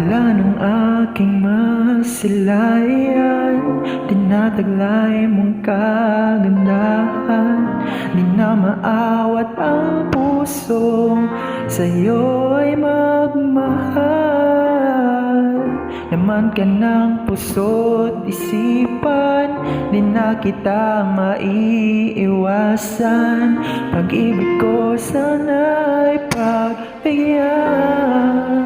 Mula nung aking masilayan, tinataglay mong kagandahan. Di na maawat ang pusong sa'yo'y magmahal. Laman ka ng puso't isipan, di na kita maiiwasan. Pag-ibig ko sana'y pagbigyan.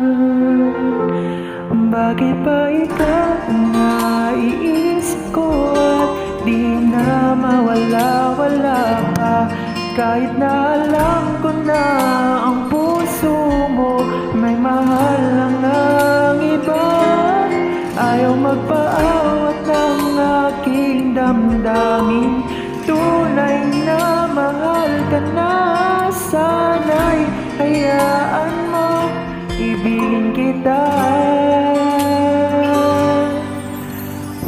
Bakit ba ikaw ang naiisip ko at di na mawala-wala ka? Kahit na alam ko na ang puso mo may mahal lang ng iba. Ayaw magpaawat ng aking damdamin. Tunay na mahal ka na. Sana'y hayaan mo ibigin kita.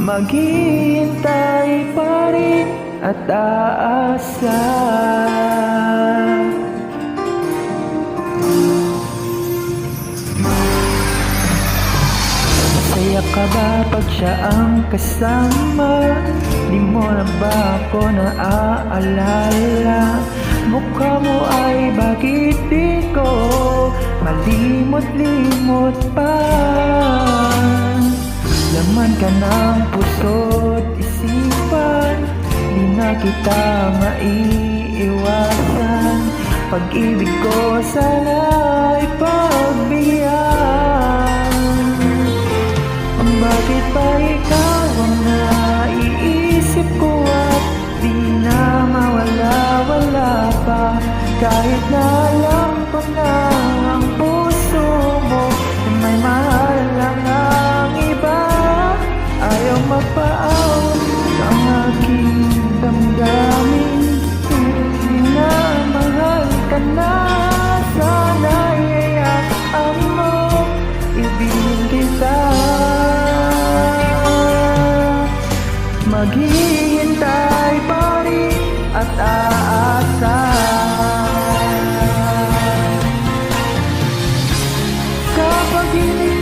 Maghihintay pa rin at aasa. Masaya ka ba pag siya ang kasama? Di mo na ba ako naaalala? Mukha mo ay bakit di ko malimot-limot pa? Laman ka ng puso't isipan, di na kita maiiwasan. Pag-ibig ko sana'y pagbigyan. Bakit ba ikaw ang naiisip ko at di na mawala-wala pa? Kahit na alam ko na ang puso mo may mahal lang ang iba. Ayaw magpaawat ang aking damdamin. Di na mahal ka na. Sana'y hayaan mo ibigin kita. Maghihintay pa rin at aasa. Sa pag-ibig